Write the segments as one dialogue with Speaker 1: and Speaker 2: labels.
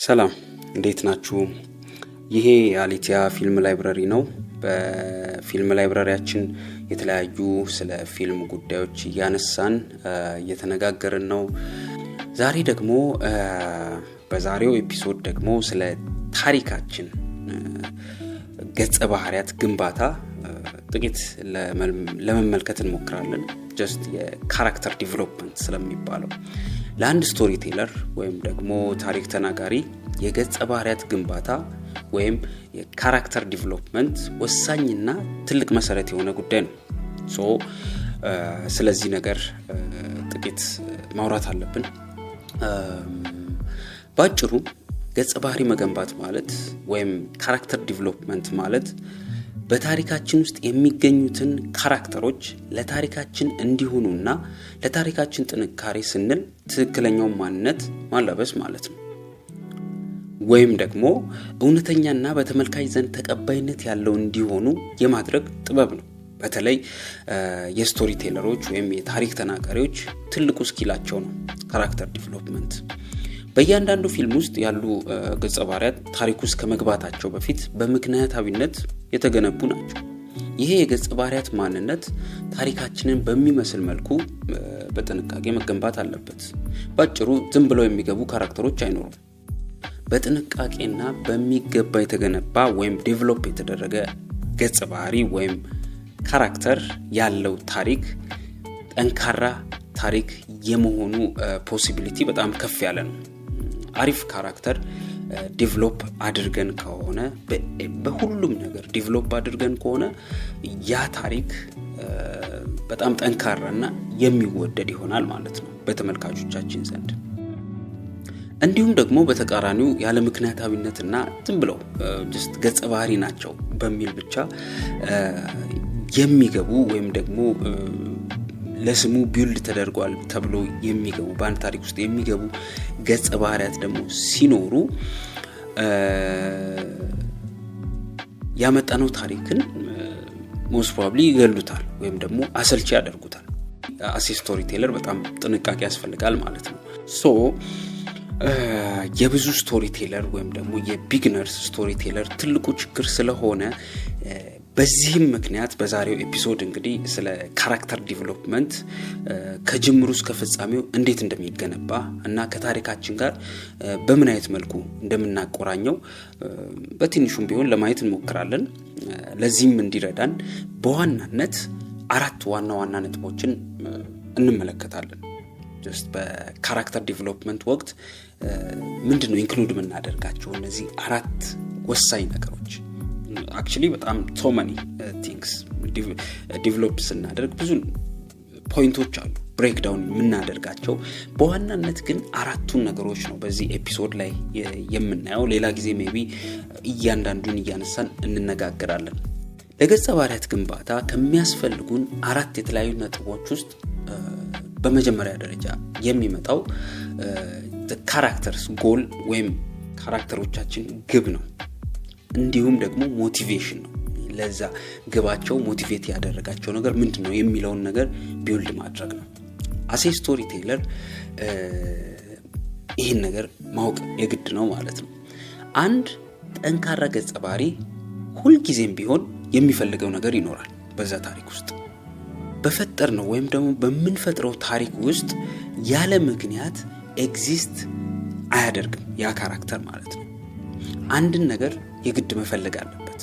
Speaker 1: ሰላም እንዴት ናችሁ? ይሄ አሊቲያ ፊልም ላይብረሪ ነው። በፊልም ላይብረሪያችን የተለያዩ ስለ ፊልም ጉዳዮች እያነሳን እየተነጋገርን ነው። ዛሬ ደግሞ በዛሬው ኤፒሶድ ደግሞ ስለ ታሪካችን ገጸ ባህሪያት ግንባታ ጥቂት ለመመልከት እንሞክራለን። ጀስት የካራክተር ዲቨሎፕመንት ስለሚባለው ለአንድ ስቶሪ ቴለር ወይም ደግሞ ታሪክ ተናጋሪ የገጸ ባህሪያት ግንባታ ወይም የካራክተር ዲቨሎፕመንት ወሳኝና ትልቅ መሰረት የሆነ ጉዳይ ነው። ስለዚህ ነገር ጥቂት ማውራት አለብን። ባጭሩ ገጸ ባህሪ መገንባት ማለት ወይም ካራክተር ዲቨሎፕመንት ማለት በታሪካችን ውስጥ የሚገኙትን ካራክተሮች ለታሪካችን እንዲሆኑና ለታሪካችን ጥንካሬ ስንል ትክክለኛውን ማንነት ማላበስ ማለት ነው። ወይም ደግሞ እውነተኛና በተመልካች ዘንድ ተቀባይነት ያለው እንዲሆኑ የማድረግ ጥበብ ነው። በተለይ የስቶሪ ቴለሮች ወይም የታሪክ ተናጋሪዎች ትልቁ ስኪላቸው ነው ካራክተር ዲቨሎፕመንት። በእያንዳንዱ ፊልም ውስጥ ያሉ ገጸ ባህሪያት ታሪክ ውስጥ ከመግባታቸው በፊት በምክንያታዊነት የተገነቡ ናቸው። ይሄ የገጸ ባህሪያት ማንነት ታሪካችንን በሚመስል መልኩ በጥንቃቄ መገንባት አለበት። ባጭሩ ዝም ብለው የሚገቡ ካራክተሮች አይኖሩም። በጥንቃቄና በሚገባ የተገነባ ወይም ዴቨሎፕ የተደረገ ገጸ ባህሪ ወይም ካራክተር ያለው ታሪክ ጠንካራ ታሪክ የመሆኑ ፖሲቢሊቲ በጣም ከፍ ያለ ነው። አሪፍ ካራክተር ዴቨሎፕ አድርገን ከሆነ በሁሉም ነገር ዴቨሎፕ አድርገን ከሆነ ያ ታሪክ በጣም ጠንካራና የሚወደድ ይሆናል ማለት ነው በተመልካቾቻችን ዘንድ። እንዲሁም ደግሞ በተቃራኒው ያለ ምክንያታዊነትና ዝም ብለው ጀስት ገጸ ባህሪ ናቸው በሚል ብቻ የሚገቡ ወይም ደግሞ ለስሙ ቢልድ ተደርጓል ተብሎ የሚገቡ በአንድ ታሪክ ውስጥ የሚገቡ ገጸ ባህሪያት ደግሞ ሲኖሩ ያመጣነው ታሪክን ሞስት ፕሮባብሊ ይገሉታል ወይም ደግሞ አሰልቺ ያደርጉታል። አስ ስቶሪ ቴለር በጣም ጥንቃቄ ያስፈልጋል ማለት ነው። የብዙ ስቶሪ ቴለር ወይም ደግሞ የቢግነርስ ስቶሪ ቴለር ትልቁ ችግር ስለሆነ በዚህም ምክንያት በዛሬው ኤፒሶድ እንግዲህ ስለ ካራክተር ዲቨሎፕመንት ከጅምሩ እስከ ፍጻሜው እንዴት እንደሚገነባ እና ከታሪካችን ጋር በምን አይነት መልኩ እንደምናቆራኘው በትንሹም ቢሆን ለማየት እንሞክራለን። ለዚህም እንዲረዳን በዋናነት 4 ዋና ነጥቦችን እንመለከታለን። ጀስት በካራክተር ዲቨሎፕመንት ወቅት ምንድነው ኢንክሉድ የምናደርጋቸው እነዚህ 4 ወሳኝ ነገሮች። actually በጣም so many things ዲቨሎፕ ስናደርግ ብዙ ፖይንቶች አሉ ብሬክ ዳውን የምናደርጋቸው። በዋናነት ግን 4ቱን ነገሮች ነው በዚህ ኤፒሶድ ላይ የምናየው። ሌላ ጊዜ ሜቢ እያንዳንዱን እያነሳን እንነጋገራለን። ለገጸ ባህሪያት ግንባታ ከሚያስፈልጉን 4 የተለያዩ ነጥቦች ውስጥ በመጀመሪያ ደረጃ የሚመጣው ካራክተርስ ጎል ወይም ካራክተሮቻችን ግብ ነው። እንዲሁም ደግሞ ሞቲቬሽን ነው። ለዛ ግባቸው ሞቲቬት ያደረጋቸው ነገር ምንድነው የሚለውን ነገር ቢልድ ማድረግ ነው። አሴ ስቶሪ ቴለር ይህን ነገር ማወቅ የግድ ነው ማለት ነው። አንድ ጠንካራ ገጸ ባህሪ ሁልጊዜም ቢሆን የሚፈልገው ነገር ይኖራል። በዛ ታሪክ ውስጥ በፈጠርነው ወይም ደግሞ በምንፈጥረው ታሪክ ውስጥ ያለ ምክንያት ኤግዚስት አያደርግም ያ ካራክተር ማለት ነው። አንድን ነገር የግድ መፈለግ አለበት።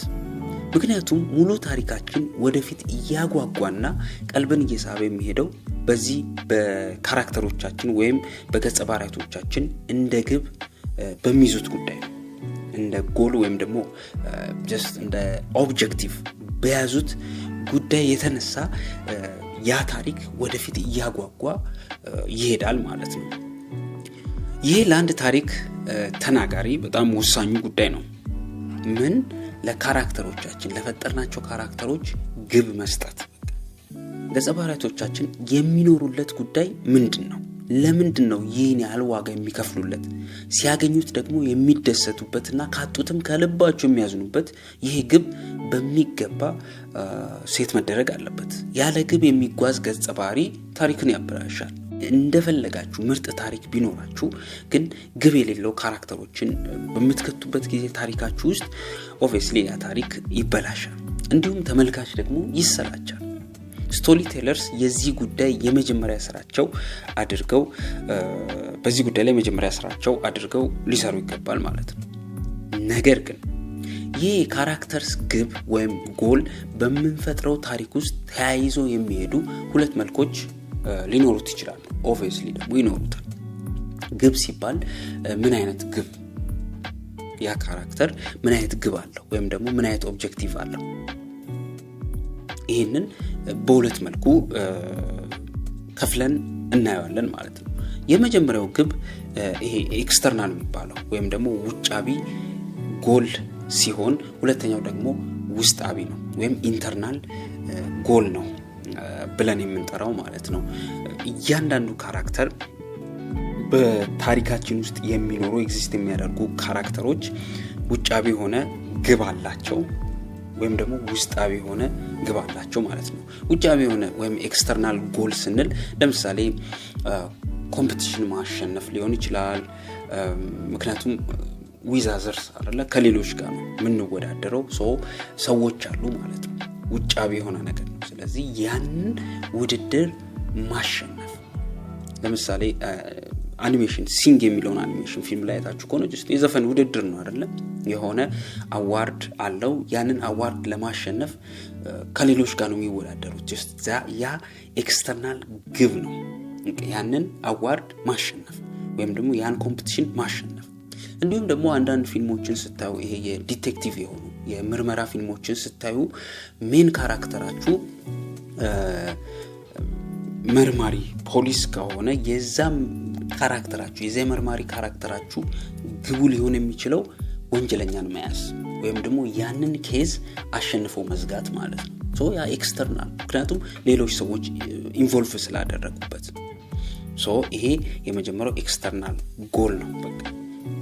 Speaker 1: ምክንያቱም ሙሉ ታሪካችን ወደፊት እያጓጓና ቀልብን እየሳበ የሚሄደው በዚህ በካራክተሮቻችን ወይም በገጸ ባህሪያቶቻችን እንደ ግብ በሚይዙት ጉዳይ ነው። እንደ ጎል ወይም ደግሞ ጀስት እንደ ኦብጀክቲቭ በያዙት ጉዳይ የተነሳ ያ ታሪክ ወደፊት እያጓጓ ይሄዳል ማለት ነው። ይሄ ለአንድ ታሪክ ተናጋሪ በጣም ወሳኙ ጉዳይ ነው። ምን ለካራክተሮቻችን ለፈጠርናቸው ካራክተሮች ግብ መስጠት። ገጸ ባህሪያቶቻችን የሚኖሩለት ጉዳይ ምንድነው? ለምንድነው ይህን ያህል ዋጋ የሚከፍሉለት? ሲያገኙት ደግሞ የሚደሰቱበትና ካጡትም ከልባቸው የሚያዝኑበት ይሄ ግብ በሚገባ ሴት መደረግ አለበት። ያለ ግብ የሚጓዝ ገጸ ባህሪ ታሪክን ያበላሻል። እንደፈለጋችሁ ምርጥ ታሪክ ቢኖራችሁ ግን ግብ የሌለው ካራክተሮችን በምትከቱበት ጊዜ ታሪካችሁ ውስጥ ኦብቪየስሊ ያ ታሪክ ይበላሻል፣ እንዲሁም ተመልካች ደግሞ ይሰላቻል። ስቶሪ ቴለርስ የዚህ ጉዳይ የመጀመሪያ ስራቸው አድርገው በዚህ ጉዳይ ላይ የመጀመሪያ ስራቸው አድርገው ሊሰሩ ይገባል ማለት ነው። ነገር ግን ይህ ካራክተርስ ግብ ወይም ጎል በምንፈጥረው ታሪክ ውስጥ ተያይዞ የሚሄዱ ሁለት መልኮች ሊኖሩት ይችላሉ። ኦብቪየስሊ ደግሞ ይኖሩታል። ግብ ሲባል ምን አይነት ግብ፣ ያ ካራክተር ምን አይነት ግብ አለው ወይም ደግሞ ምን አይነት ኦብጀክቲቭ አለው? ይህንን በሁለት መልኩ ከፍለን እናየዋለን ማለት ነው። የመጀመሪያው ግብ ይሄ ኤክስተርናል የሚባለው ወይም ደግሞ ውጫዊ ጎል ሲሆን ሁለተኛው ደግሞ ውስጣዊ ነው ወይም ኢንተርናል ጎል ነው ብለን የምንጠራው ማለት ነው። እያንዳንዱ ካራክተር በታሪካችን ውስጥ የሚኖሩ ኤግዚስት የሚያደርጉ ካራክተሮች ውጫዊ የሆነ ግብ አላቸው ወይም ደግሞ ውስጣዊ የሆነ ግብ አላቸው ማለት ነው። ውጫዊ የሆነ ወይም ኤክስተርናል ጎል ስንል ለምሳሌ ኮምፒቲሽን ማሸነፍ ሊሆን ይችላል። ምክንያቱም ዊዛዘርስ አይደለ ከሌሎች ጋር ነው የምንወዳደረው፣ ሰዎች አሉ ማለት ነው። ውጫዊ የሆነ ነገር ነው። ስለዚህ ያንን ውድድር ማሸነፍ፣ ለምሳሌ አኒሜሽን ሲንግ የሚለውን አኒሜሽን ፊልም ላይ አይታችሁ ከሆነ ጀስት የዘፈን ውድድር ነው አይደለ? የሆነ አዋርድ አለው። ያንን አዋርድ ለማሸነፍ ከሌሎች ጋር ነው የሚወዳደሩት። ጀስት ያ ኤክስተርናል ግብ ነው። ያንን አዋርድ ማሸነፍ ወይም ደግሞ ያን ኮምፒቲሽን ማሸነፍ። እንዲሁም ደግሞ አንዳንድ ፊልሞችን ስታዩ ይሄ የዲቴክቲቭ የሆኑ የምርመራ ፊልሞችን ስታዩ ሜን ካራክተራችሁ መርማሪ ፖሊስ ከሆነ የዛም ካራክተራችሁ የዛ መርማሪ ካራክተራችሁ ግቡ ሊሆን የሚችለው ወንጀለኛን መያዝ ወይም ደግሞ ያንን ኬዝ አሸንፎ መዝጋት ማለት ነው። ያ ኤክስተርናል፣ ምክንያቱም ሌሎች ሰዎች ኢንቮልቭ ስላደረጉበት። ይሄ የመጀመሪያው ኤክስተርናል ጎል ነው፣ በቃ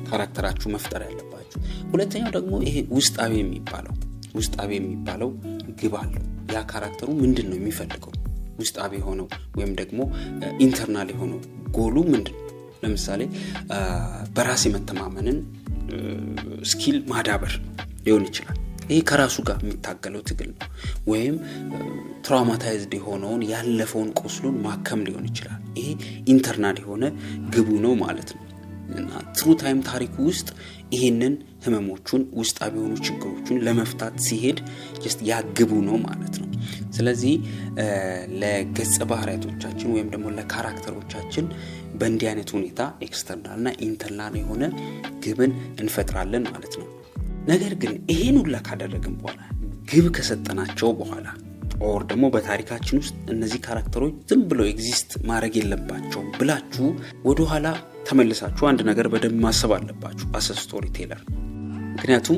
Speaker 1: ካራክተራችሁ መፍጠር ያለባችሁ። ሁለተኛው ደግሞ ይሄ ውስጣዊ የሚባለው ግብ አለው። ያ ካራክተሩ ምንድን ነው የሚፈልገው? ውስጣዊ ሆነው ወይም ደግሞ ኢንተርናል የሆነው ጎሉ ምንድን ነው? ለምሳሌ በራስ የመተማመንን ስኪል ማዳበር ሊሆን ይችላል። ይሄ ከራሱ ጋር የሚታገለው ትግል ነው። ወይም ትራውማታይዝድ የሆነውን ያለፈውን ቁስሉን ማከም ሊሆን ይችላል። ይሄ ኢንተርናል የሆነ ግቡ ነው ማለት ነው። እና ትሩ ታይም ታሪኩ ውስጥ ይሄንን ህመሞቹን ውስጣዊ የሆኑ ችግሮቹን ለመፍታት ሲሄድ ጀስት ያግቡ ነው ማለት ነው። ስለዚህ ለገጸ ባህሪያቶቻችን ወይም ደግሞ ለካራክተሮቻችን በእንዲህ አይነት ሁኔታ ኤክስተርናልና ኢንተርናል የሆነ ግብን እንፈጥራለን ማለት ነው። ነገር ግን ይሄን ሁላ ካደረግን በኋላ ግብ ከሰጠናቸው በኋላ ኦር ደግሞ በታሪካችን ውስጥ እነዚህ ካራክተሮች ዝም ብለው ኤግዚስት ማድረግ የለባቸውም ብላችሁ ወደ ኋላ ተመልሳችሁ አንድ ነገር በደንብ ማሰብ አለባችሁ አስ ስቶሪ ቴለር። ምክንያቱም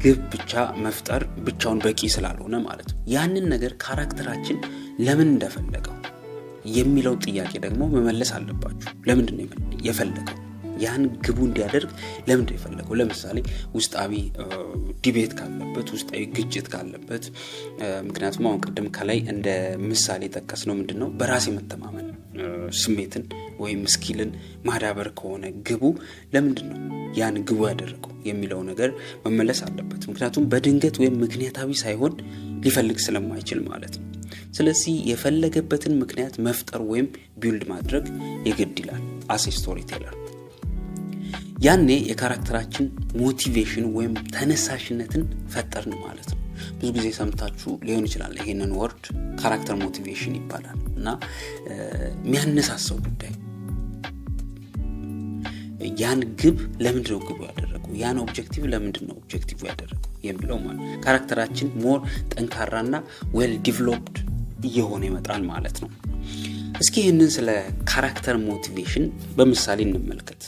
Speaker 1: ግብ ብቻ መፍጠር ብቻውን በቂ ስላልሆነ ማለት ነው። ያንን ነገር ካራክተራችን ለምን እንደፈለገው የሚለው ጥያቄ ደግሞ መመለስ አለባችሁ። ለምንድን ነው የፈለገው? ያን ግቡ እንዲያደርግ ለምንድን ነው የፈለገው? ለምሳሌ ውስጣዊ ዲቤት ካለበት፣ ውስጣዊ ግጭት ካለበት፣ ምክንያቱም አሁን ቅድም ከላይ እንደ ምሳሌ ጠቀስ ነው ምንድነው በራስ የመተማመን ስሜትን ወይም ስኪልን ማዳበር ከሆነ ግቡ ለምንድን ነው ያን ግቡ ያደረገው የሚለው ነገር መመለስ አለበት። ምክንያቱም በድንገት ወይም ምክንያታዊ ሳይሆን ሊፈልግ ስለማይችል ማለት ነው። ስለዚህ የፈለገበትን ምክንያት መፍጠር ወይም ቢልድ ማድረግ የግድ ይላል አስ ስቶሪ ቴለር። ያኔ የካራክተራችን ሞቲቬሽን ወይም ተነሳሽነትን ፈጠርን ማለት ነው። ብዙ ጊዜ ሰምታችሁ ሊሆን ይችላል ይሄንን ወርድ ካራክተር ሞቲቬሽን ይባላል። እና የሚያነሳሳው ጉዳይ ያን ግብ ለምንድን ነው ግቡ ያደረገው፣ ያን ኦብጀክቲቭ ለምንድን ነው ኦብጀክቲቭ ያደረገው የሚለው ማለት ካራክተራችን ሞር ጠንካራና ዌል ዲቨሎፕድ እየሆነ ይመጣል ማለት ነው። እስኪ ይህንን ስለ ካራክተር ሞቲቬሽን በምሳሌ እንመልከት፣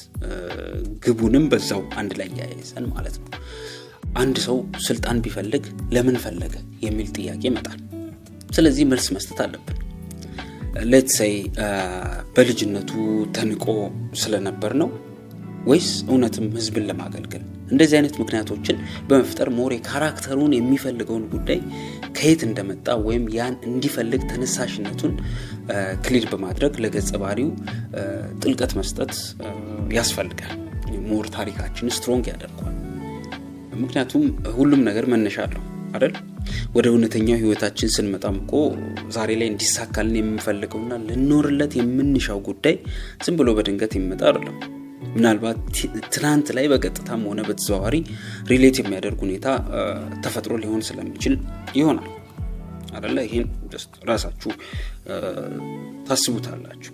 Speaker 1: ግቡንም በዛው አንድ ላይ ያያይዘን ማለት ነው። አንድ ሰው ስልጣን ቢፈልግ ለምን ፈለገ የሚል ጥያቄ ይመጣል። ስለዚህ መልስ መስጠት አለብን። ሌትስ ሴይ በልጅነቱ ተንቆ ስለነበር ነው ወይስ እውነትም ህዝብን ለማገልገል እንደዚህ አይነት ምክንያቶችን በመፍጠር ሞር ካራክተሩን የሚፈልገውን ጉዳይ ከየት እንደመጣ ወይም ያን እንዲፈልግ ተነሳሽነቱን ክሊር በማድረግ ለገጸ ባህሪው ጥልቀት መስጠት ያስፈልጋል። ሞር ታሪካችን ስትሮንግ ያደርገዋል። ምክንያቱም ሁሉም ነገር መነሻ አለው አይደል? ወደ እውነተኛው ህይወታችን ስንመጣም እኮ ዛሬ ላይ እንዲሳካልን የምንፈልገውና ልንኖርለት የምንሻው ጉዳይ ዝም ብሎ በድንገት የሚመጣ አይደለም። ምናልባት ትናንት ላይ በቀጥታም ሆነ በተዘዋዋሪ ሪሌት የሚያደርግ ሁኔታ ተፈጥሮ ሊሆን ስለሚችል ይሆናል አይደለ? ይሄን ራሳችሁ ታስቡታላችሁ።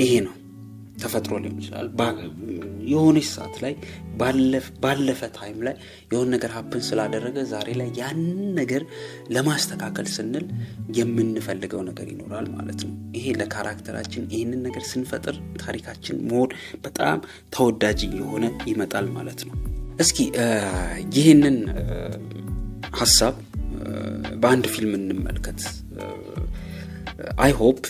Speaker 1: ይሄ ነው ተፈጥሮ ሊሆን ይችላል። የሆነ ሰዓት ላይ ባለፈ ታይም ላይ የሆነ ነገር ሀፕን ስላደረገ ዛሬ ላይ ያን ነገር ለማስተካከል ስንል የምንፈልገው ነገር ይኖራል ማለት ነው። ይሄ ለካራክተራችን ይሄንን ነገር ስንፈጥር ታሪካችን ሞር በጣም ተወዳጅ የሆነ ይመጣል ማለት ነው። እስኪ ይሄንን ሐሳብ በአንድ ፊልም እንመልከት። አይ ሆፕ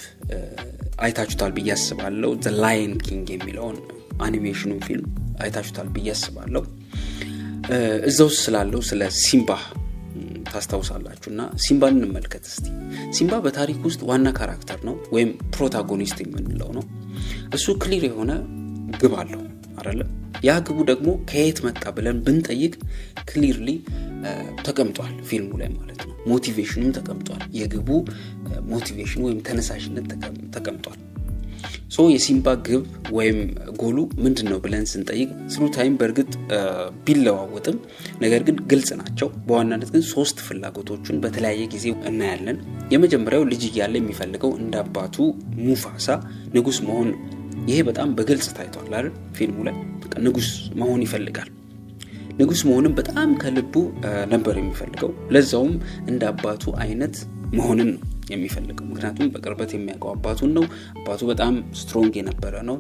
Speaker 1: አይታችሁታል ብዬ አስባለሁ። ዘ ላየን ኪንግ የሚለውን አኒሜሽኑ ፊልም አይታችሁታል ብዬ አስባለሁ። እዛው ስላለው ስለ ሲምባ ታስታውሳላችሁና ሲምባን እንመልከት እስቲ። ሲምባ በታሪክ ውስጥ ዋና ካራክተር ነው ወይም ፕሮታጎኒስት የምንለው ነው። እሱ ክሊር የሆነ ግብ አለው አይደለ? ያ ግቡ ደግሞ ከየት መጣ ብለን ብንጠይቅ ክሊርሊ ተቀምጧል ፊልሙ ላይ ማለት ነው። ሞቲቬሽኑም ተቀምጧል። የግቡ ሞቲቬሽን ወይም ተነሳሽነት ተቀምጧል። የሲምባ ግብ ወይም ጎሉ ምንድነው ብለን ስንጠይቅ ስሩ ታይም በእርግጥ ቢለዋወጥም ነገር ግን ግልጽ ናቸው። በዋናነት ግን 3 ፍላጎቶችን በተለያየ ጊዜ እናያለን። የመጀመሪያው ልጅ እያለ የሚፈልገው እንደ አባቱ ሙፋሳ ንጉስ መሆን ነው። ይሄ በጣም በግልጽ ታይቷል አይደል? ፊልሙ ላይ በቃ ንጉስ መሆን ይፈልጋል። ንጉስ መሆንን በጣም ከልቡ ነበር የሚፈልገው። ለዛውም እንደ አባቱ አይነት መሆንን ነው የሚፈልገው። ምክንያቱም በቅርበት የሚያውቀው አባቱን ነው። አባቱ በጣም ስትሮንግ የነበረ ነው፣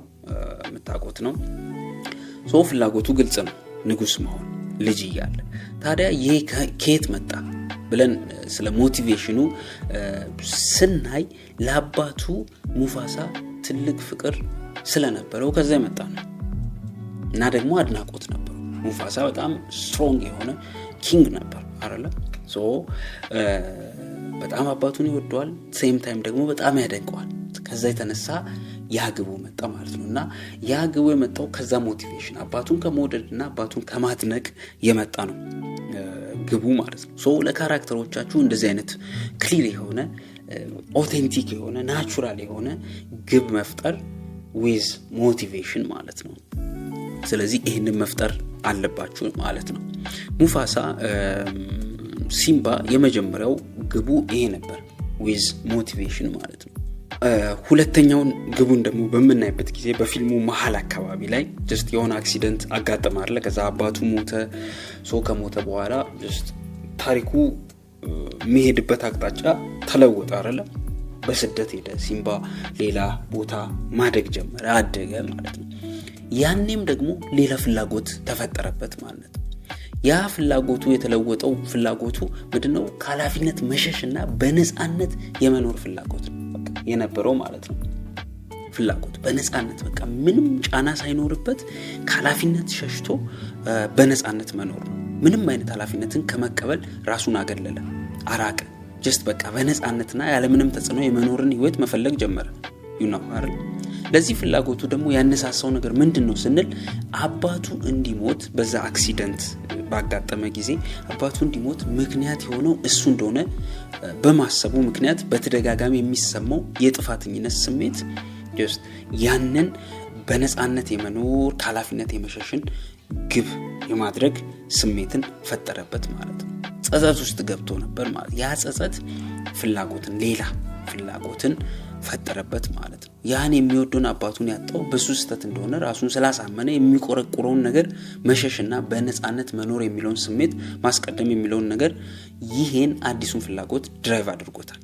Speaker 1: የምታውቁት ነው። ፍላጎቱ ግልጽ ነው፣ ንጉስ መሆን ልጅ እያለ። ታዲያ ይሄ ከየት መጣ ብለን ስለ ሞቲቬሽኑ ስናይ ለአባቱ ሙፋሳ ትልቅ ፍቅር ስለነበረው ከዛ የመጣ ነው እና ደግሞ አድናቆት ነበር። ሙፋሳ በጣም ስትሮንግ የሆነ ኪንግ ነበር አይደለ? በጣም አባቱን ይወደዋል፣ ሴም ታይም ደግሞ በጣም ያደንቀዋል። ከዛ የተነሳ ያ ግቡ መጣ ማለት ነው። እና ያ ግቡ የመጣው ከዛ ሞቲቬሽን አባቱን ከመውደድና አባቱን ከማድነቅ የመጣ ነው ግቡ ማለት ነው። ለካራክተሮቻችሁ እንደዚህ አይነት ክሊር የሆነ ኦቴንቲክ የሆነ ናቹራል የሆነ ግብ መፍጠር ዊዝ ሞቲቬሽን ማለት ነው። ስለዚህ ይህንን መፍጠር አለባችሁ ማለት ነው። ሙፋሳ ሲምባ የመጀመሪያው ግቡ ይሄ ነበር፣ ዊዝ ሞቲቬሽን ማለት ነው። ሁለተኛውን ግቡን ደግሞ በምናይበት ጊዜ በፊልሙ መሀል አካባቢ ላይ ጀስት የሆነ አክሲደንት አጋጠማለ። ከዛ አባቱ ሞተ። ከሞተ በኋላ ጀስት ታሪኩ የሚሄድበት አቅጣጫ ተለወጠ አይደለ? በስደት ሄደ። ሲምባ ሌላ ቦታ ማደግ ጀመረ፣ አደገ ማለት ነው። ያኔም ደግሞ ሌላ ፍላጎት ተፈጠረበት ማለት ነው። ያ ፍላጎቱ የተለወጠው ፍላጎቱ ምንድነው? ከኃላፊነት መሸሽና በነፃነት የመኖር ፍላጎት የነበረው ማለት ነው። ፍላጎት በነፃነት በቃ ምንም ጫና ሳይኖርበት ከኃላፊነት ሸሽቶ በነፃነት መኖር ነው። ምንም አይነት ኃላፊነትን ከመቀበል ራሱን አገለለ፣ አራቀ። ጀስት በቃ በነፃነትና ያለምንም ተጽዕኖ የመኖርን ህይወት መፈለግ ጀመረ። አይደል? ለዚህ ፍላጎቱ ደግሞ ያነሳሳው ነገር ምንድነው ስንል አባቱ እንዲሞት በዛ አክሲደንት ባጋጠመ ጊዜ አባቱ እንዲሞት ምክንያት የሆነው እሱ እንደሆነ በማሰቡ ምክንያት በተደጋጋሚ የሚሰማው የጥፋተኝነት ስሜት ጀስት ያንን በነፃነት የመኖር ከኃላፊነት የመሸሽን ግብ የማድረግ ስሜትን ፈጠረበት ማለት ነው። ጸጸት ውስጥ ገብቶ ነበር ማለት ያ ጸጸት ፍላጎትን ሌላ ፍላጎትን ፈጠረበት ማለት ነው። ያን የሚወደውን አባቱን ያጣው በሱ ስህተት እንደሆነ ራሱን ስላሳመነ የሚቆረቁረውን ነገር መሸሽና በነፃነት መኖር የሚለውን ስሜት ማስቀደም የሚለውን ነገር ይሄን አዲሱን ፍላጎት ድራይቭ አድርጎታል።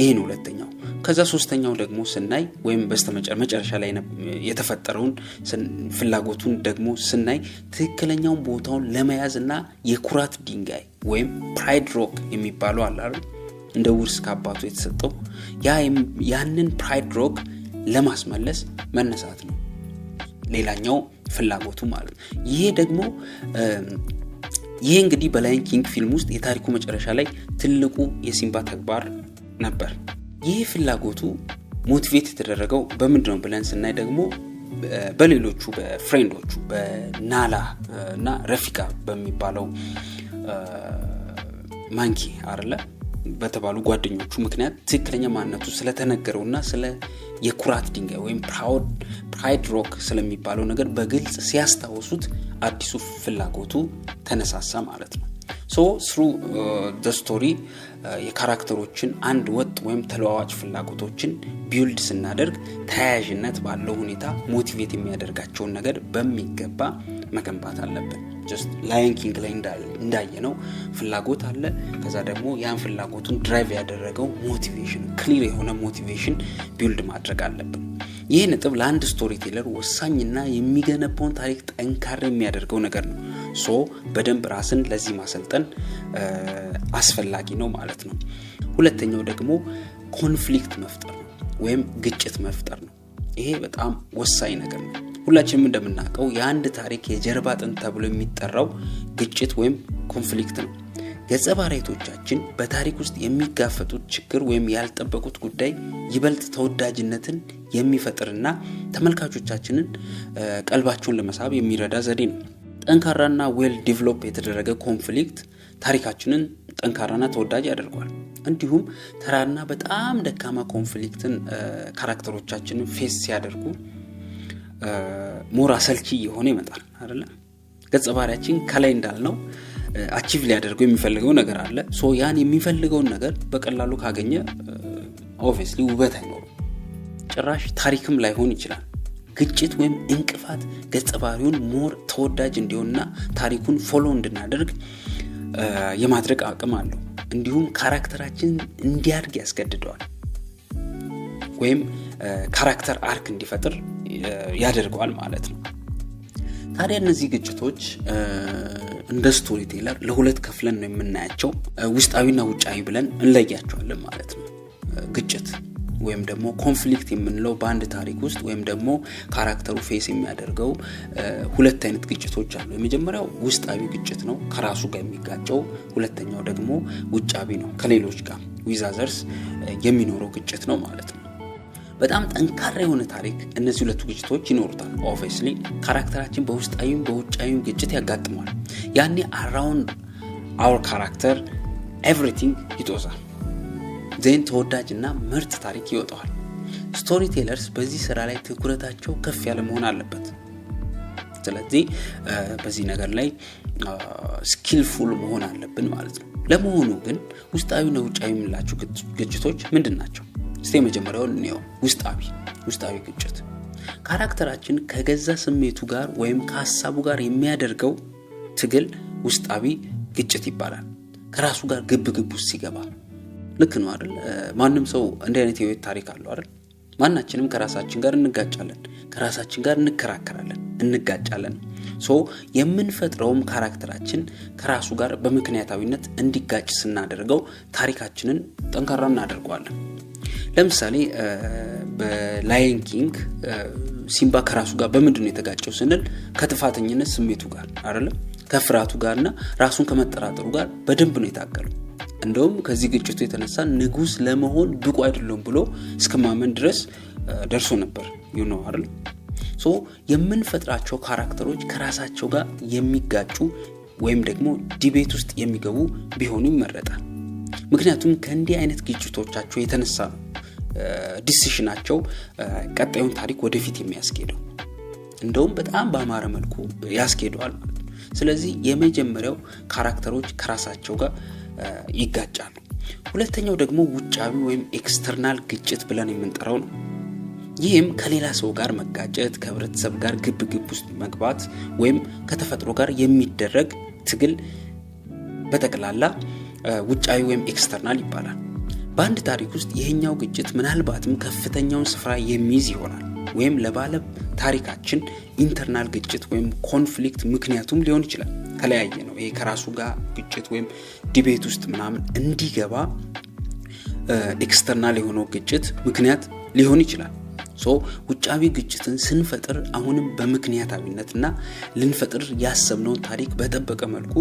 Speaker 1: ይሄን ሁለተኛው። ከዛ ሶስተኛው ደግሞ ስናይ ወይም በስተመጨረሻ ላይ የተፈጠረውን ፍላጎቱን ደግሞ ስናይ ትክክለኛውን ቦታውን ለመያዝና የኩራት ድንጋይ ወይም ፕራይድ ሮክ የሚባለው አለ አይደል? እንደ ውርስ ከአባቱ የተሰጠው ያንን ፕራይድ ሮክ ለማስመለስ መነሳት ነው። ሌላኛው ፍላጎቱ ማለት ነው። ይሄ እንግዲህ በላየን ኪንግ ፊልም ውስጥ የታሪኩ መጨረሻ ላይ ትልቁ የሲምባ ተግባር ነበር። ይህ ፍላጎቱ ሞቲቬት የተደረገው በምንድነው ብለን ስናይ ደግሞ በሌሎቹ በፍሬንዶቹ በናላ እና ረፊቃ በሚባለው ማንኪ አይደለ በተባሉ ጓደኞቹ ምክንያት ትክክለኛ ማንነቱ ስለተነገረውና ስለ የኩራት ድንጋይ ወይም ፕራይድ ሮክ ስለሚባለው ነገር በግልጽ ሲያስታውሱት አዲሱ ፍላጎቱ ተነሳሳ ማለት ነው። through the story የካራክተሮችን አንድ ወጥ ወይም ተለዋዋጭ ፍላጎቶችን ቢልድ ስናደርግ ተያያዥነት ባለው ሁኔታ ሞቲቬት የሚያደርጋቸውን ነገር በሚገባ መገንባት አለብን። just ላየን ኪንግ ላይ እንዳየነው ፍላጎት አለ። ከዛ ደግሞ ያን ፍላጎቱን ድራይቭ ያደረገው ሞቲቬሽን ክሊር የሆነ ሞቲቬሽን ቢልድ ማድረግ አለብን። ይህ ነጥብ ለአንድ ስቶሪ ቴለር ወሳኝና የሚገነባውን ታሪክ ጠንካራ የሚያደርገው ነገር ነው። በደንብ ራስን ለዚህ ማሰልጠን አስፈላጊ ነው ማለት ነው። ሁለተኛው ደግሞ ኮንፍሊክት መፍጠር ነው ወይም ግጭት መፍጠር ነው። ይሄ በጣም ወሳኝ ነገር ነው። ሁላችንም እንደምናውቀው የአንድ ታሪክ የጀርባ አጥንት ተብሎ የሚጠራው ግጭት ወይም ኮንፍሊክት ነው። ገጸ ባህሪያቶቻችን በታሪክ ውስጥ የሚጋፈጡት ችግር ወይም ያልጠበቁት ጉዳይ ይበልጥ ተወዳጅነትን የሚፈጥርና ተመልካቾቻችንን ቀልባቸውን ለመሳብ የሚረዳ ዘዴ ነው። ጠንካራና ዌል ዲቨሎፕ የተደረገ ኮንፍሊክት ታሪካችንን ጠንካራና ተወዳጅ ያደርገዋል። እንዲሁም ተራና በጣም ደካማ ኮንፍሊክትን ካራክተሮቻችንን ፌስ ሲያደርጉ ሞራ ሰልቺ የሆነ ይመጣል አይደለ? ገጸ ባህሪያችን ከላይ እንዳልነው አቺቭ ሊያደርገው የሚፈልገው ነገር አለ። ያን የሚፈልገውን ነገር በቀላሉ ካገኘ ኦብቪየስሊ ውበት አይኖርም፣ ጭራሽ ታሪክም ላይሆን ይችላል። ግጭት ወይም እንቅፋት ገጸ ባህሪውን ሞር ተወዳጅ እንዲሆንና ታሪኩን ፎሎ እንድናደርግ የማድረግ አቅም አለው። እንዲሁም ካራክተራችን እንዲያድግ ያስገድደዋል ወይም ካራክተር አርክ እንዲፈጥር ያደርገዋል ማለት ነው። ታዲያ እነዚህ ግጭቶች እንደ ስቶሪ ቴለር ለሁለት ከፍለን ነው የምናያቸው። ውስጣዊና ውጫዊ ብለን እንለያቸዋለን ማለት ነው። ግጭት ወይም ደግሞ ኮንፍሊክት የምንለው በአንድ ታሪክ ውስጥ ወይም ደግሞ ካራክተሩ ፌስ የሚያደርገው ሁለት አይነት ግጭቶች አሉ። የመጀመሪያው ውስጣዊ ግጭት ነው፣ ከራሱ ጋር የሚጋጨው። ሁለተኛው ደግሞ ውጫዊ ነው፣ ከሌሎች ጋር ዊዛዘርስ የሚኖረው ግጭት ነው ማለት ነው። በጣም ጠንካራ የሆነ ታሪክ እነዚህ ሁለቱ ግጭቶች ይኖሩታል። ኦብቪየስሊ ካራክተራችን በውስጣዊም በውጫዊም ግጭት ያጋጥማል። ያኔ አራውንድ አወር ካራክተር ኤቭሪቲንግ ይጦዛል። ዜን ተወዳጅና ምርጥ ታሪክ ይወጣዋል። ስቶሪ ቴለርስ በዚህ ስራ ላይ ትኩረታቸው ከፍ ያለ መሆን አለበት። ስለዚህ በዚህ ነገር ላይ ስኪልፉል መሆን አለብን ማለት ነው። ለመሆኑ ግን ውስጣዊና ውጫዊ የምንላቸው ግጭቶች ምንድን ናቸው? እስቲ መጀመሪያውን እንየው። ውስጣዊ ግጭት ካራክተራችን ከገዛ ስሜቱ ጋር ወይም ከሐሳቡ ጋር የሚያደርገው ትግል ውስጣዊ ግጭት ይባላል። ከራሱ ጋር ግብ ውስጥ ሲገባ ልክ ነው አይደል? ማንም ሰው እንዲህ አይነት የህይወት ታሪክ አለው አይደል? ማናችንም ከራሳችን ጋር እንጋጫለን፣ ከራሳችን ጋር እንከራከራለን፣ እንጋጫለን። የምንፈጥረውም ካራክተራችን ከራሱ ጋር በምክንያታዊነት እንዲጋጭ ስናደርገው ታሪካችንን ጠንካራ እናደርገዋለን። ለምሳሌ በላየን ኪንግ ሲምባ ከራሱ ጋር በምንድነው የተጋጨው ስንል ከጥፋተኝነት ስሜቱ ጋር አይደለም፣ ከፍራቱ ጋርና ራሱን ከመጠራጠሩ ጋር በደንብ ነው የታገለው። እንደውም ከዚህ ግጭቱ የተነሳ ንጉስ ለመሆን ብቁ አይደለም ብሎ እስከማመን ድረስ ደርሶ ነበር አይደል? የምንፈጥራቸው ካራክተሮች ከራሳቸው ጋር የሚጋጩ ወይም ደግሞ ዲቤት ውስጥ የሚገቡ ቢሆኑ ይመረጣል። ምክንያቱም ከእንዲህ አይነት ግጭቶቻቸው የተነሳ ነው ዲሲሽናቸው ቀጣዩን ታሪክ ወደፊት የሚያስኬደው፣ እንደውም በጣም በአማረ መልኩ ያስኬደዋል ማለት ነው። ስለዚህ የመጀመሪያው ካራክተሮች ከራሳቸው ጋር ይጋጫሉ። ሁለተኛው ደግሞ ውጫዊ ወይም ኤክስተርናል ግጭት ብለን የምንጠራው ነው። ይህም ከሌላ ሰው ጋር መጋጨት፣ ከህብረተሰብ ጋር ግብ ውስጥ መግባት ወይም ከተፈጥሮ ጋር የሚደረግ ትግል በጠቅላላ ውጫዊ ወይም ኤክስተርናል ይባላል። በአንድ ታሪክ ውስጥ ይሄኛው ግጭት ምናልባትም ከፍተኛውን ስፍራ የሚይዝ ይሆናል ወይም ለባለ ታሪካችን ኢንተርናል ግጭት ወይም ኮንፍሊክት ምክንያቱም ሊሆን ይችላል። ከለያየ ነው ይሄ ከራሱ ጋር ግጭት ወይም ዲቤት ውስጥ ምናምን እንዲገባ ኤክስተርናል የሆነው ግጭት ምክንያት ሊሆን ይችላል። ውጫዊ ግጭትን ስንፈጥር አሁንም በምክንያታዊነትና ልንፈጥር ያሰብነውን ታሪክ በጠበቀ መልኩ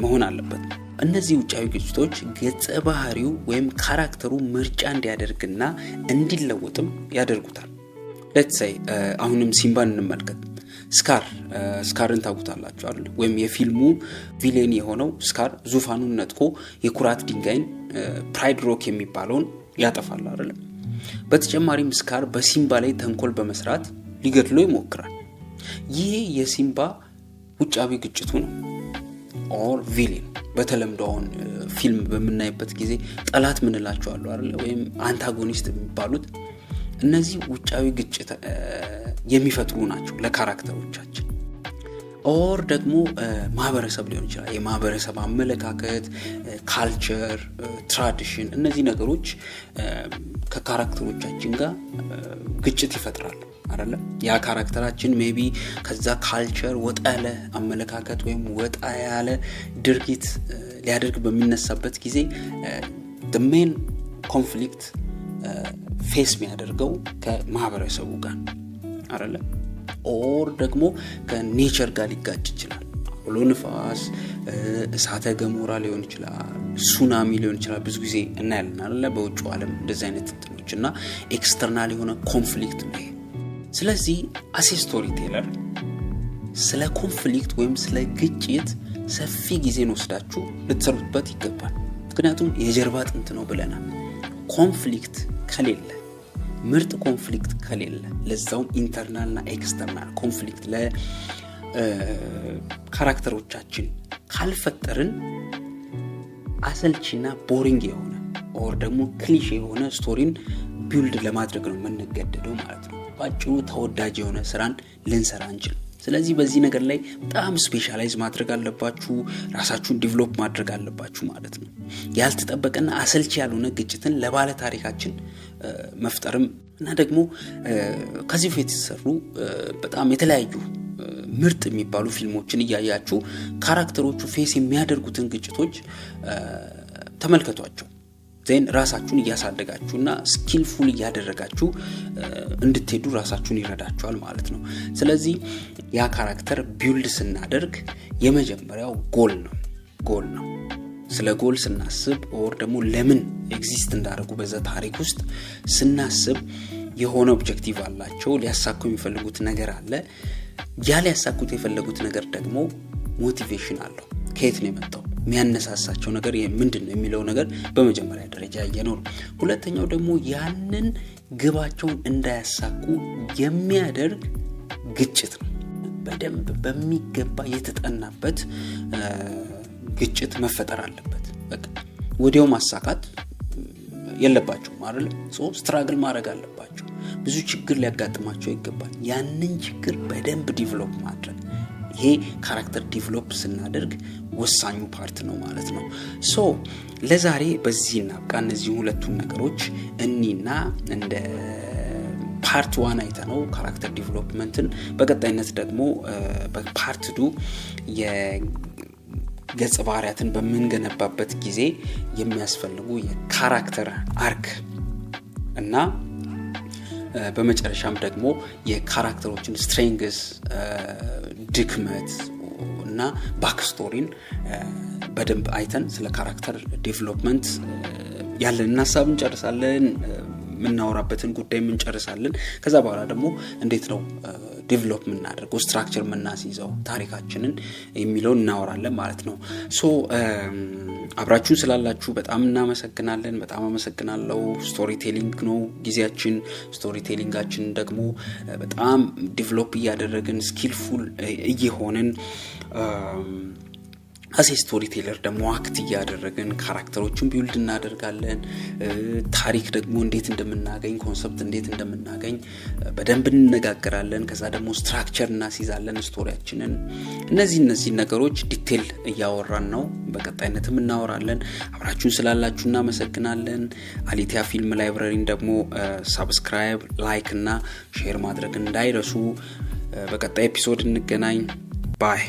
Speaker 1: መሆን አለበት። እነዚህ ውጫዊ ግጭቶች ገጸ ባህሪው ወይም ካራክተሩ ምርጫ እንዲያደርግና እንዲለወጥም ያደርጉታል። ሌትስ ሴይ አሁንም ሲምባን እንመልከት። ስካርን ታውቁታላችሁ አይደል? ወይም የፊልሙ ቪሌን የሆነው ስካር ዙፋኑን ነጥቆ የኩራት ድንጋይን ፕራይድ ሮክ የሚባለውን ያጠፋል አይደል? በተጨማሪም ስካር በሲምባ ላይ ተንኮል በመስራት ሊገድለው ይሞክራል። ይሄ የሲምባ ውጫዊ ግጭቱ ነው ኦር ቪሌን። በተለምዶውን ፊልም በምናይበት ጊዜ ጠላት ምንላቸው አሉ አይደል? ወይም አንታጎኒስት የሚባሉት እነዚህ ውጫዊ ግጭት የሚፈጥሩ ናቸው ለካራክተሮቻችን። ኦር ደግሞ ማህበረሰብ ሊሆን ይችላል። የማህበረሰብ አመለካከት፣ ካልቸር፣ ትራዲሽን፣ እነዚህ ነገሮች ከካራክተሮቻችን ጋር ግጭት ይፈጥራሉ አይደለ? ያ ካራክተራችን ሜቢ ከዛ ካልቸር ወጣ ያለ አመለካከት ወይም ወጣ ያለ ድርጊት ሊያደርግ በሚነሳበት ጊዜ the main conflict ፌስ የሚያደርገው ከማህበረሰቡ ጋር አይደለ? ኦር ደግሞ ከኔቸር ጋር ሊጋጭ ይችላል። አውሎ ንፋስ፣ እሳተ ገሞራ ሊሆን ይችላል፣ ሱናሚ ሊሆን ይችላል። ብዙ ጊዜ እናያለን አይደለ? በውጭ ዓለም እንደዚህ አይነት እንትኖች እና ኤክስተርናል የሆነ ኮንፍሊክት ነው። ስለዚህ አሴ ስቶሪ ቴለር ስለ ኮንፍሊክት ወይም ስለ ግጭት ሰፊ ጊዜን ወስዳችሁ ልትሰሩበት ይገባል። ምክንያቱም የጀርባ አጥንት ነው ብለናል። ኮንፍሊክት ከሌለ፣ ምርጥ ኮንፍሊክት ከሌለ፣ ለዛውም ኢንተርናል እና ኤክስተርናል ኮንፍሊክት ለካራክተሮቻችን ካልፈጠርን አሰልቺና ቦሪንግ የሆነ ኦር ደግሞ ክሊሼ የሆነ ስቶሪን ቢልድ ለማድረግ ነው የምንገደደው ማለት ነው። ባጭሩ ተወዳጅ የሆነ ስራን ልንሰራ እንችል። ስለዚህ በዚህ ነገር ላይ በጣም ስፔሻላይዝ ማድረግ አለባችሁ፣ ራሳችሁን ዲቨሎፕ ማድረግ አለባችሁ ማለት ነው። ያልተጠበቀና አሰልቺ ያልሆነ ግጭትን ለባለ ታሪካችን መፍጠርም እና ደግሞ ከዚህ በፊት የተሰሩ በጣም የተለያዩ ምርጥ የሚባሉ ፊልሞችን እያያችሁ ካራክተሮቹ ፌስ የሚያደርጉትን ግጭቶች ተመልከቷቸው። ዜን ራሳችሁን እያሳደጋችሁና ስኪልፉል እያደረጋችሁ እንድትሄዱ ራሳችሁን ይረዳችኋል ማለት ነው። ስለዚህ ያ ካራክተር ቢልድ ስናደርግ የመጀመሪያው ጎል ነው። ስለ ጎል ስናስብ ኦር ደግሞ ለምን ኤግዚስት እንዳደረጉ በዛ ታሪክ ውስጥ ስናስብ የሆነ ኦብጀክቲቭ አላቸው፣ ሊያሳኩ የሚፈልጉት ነገር አለ። ያ ሊያሳኩት የፈለጉት ነገር ደግሞ ሞቲቬሽን አለው። ከየት ነው የመጣው? የሚያነሳሳቸው ነገር ምንድን ነው የሚለው ነገር በመጀመሪያ ደረጃ ያየነው ነው። ሁለተኛው ደግሞ ያንን ግባቸውን እንዳያሳኩ የሚያደርግ ግጭት ነው። በደንብ በሚገባ የተጠናበት ግጭት መፈጠር አለበት። በቃ ወዲያው ማሳካት የለባቸውም አይደል? ስትራግል ማድረግ አለባቸው። ብዙ ችግር ሊያጋጥማቸው ይገባል። ያንን ችግር በደንብ ዲቨሎፕ ማድረግ፣ ይሄ ካራክተር ዲቨሎፕ ስናደርግ ወሳኙ ፓርት ነው ማለት ነው። ለዛሬ በዚህ እናብቃ። እነዚህ ሁለቱን ነገሮች እኒና እንደ ፓርት 1 አይተነው ካራክተር ዲቨሎፕመንትን፣ በቀጣይነት ደግሞ በፓርት 2 የገጸ ባህሪያትን በምንገነባበት ጊዜ የሚያስፈልጉ የካራክተር አርክ እና በመጨረሻም ደግሞ የካራክተሮችን ስትሬንግስ፣ ድክመት እና ባክስቶሪን በደንብ አይተን ስለ ካራክተር ዴቨሎፕመንት ያለንን ሀሳብ እንጨርሳለን። የምናወራበትን ጉዳይ እንጨርሳለን። ከዛ በኋላ ደግሞ እንዴት ነው ዴቨሎፕ የምናደርገው፣ ስትራክቸር የምናስይዘው ታሪካችንን የሚለውን እናወራለን ማለት ነው። አብራችሁን ስላላችሁ በጣም እናመሰግናለን። በጣም አመሰግናለሁ። ስቶሪ ቴሊንግ ነው ጊዜያችን። ስቶሪ ቴሊንጋችን ደግሞ በጣም ዴቨሎፕ እያደረግን ስኪልፉል እየሆንን አሴ ስቶሪ ቴለር ደግሞ አክት እያደረግን ካራክተሮችን ቢውልድ እናደርጋለን። ታሪክ ደግሞ እንዴት እንደምናገኝ፣ ኮንሰፕት እንዴት እንደምናገኝ በደንብ እንነጋገራለን። ከዛ ደግሞ ስትራክቸር እናስይዛለን ስቶሪያችንን። እነዚህ ነገሮች ዲቴል እያወራን ነው። በቀጣይነትም እናወራለን። አብራችሁን ስላላችሁ እናመሰግናለን። አሊቲያ ፊልም ላይብረሪን ደግሞ ሳብስክራይብ፣ ላይክ እና ሼር ማድረግ እንዳይረሱ። በቀጣይ ኤፒሶድ እንገናኝ። ባይ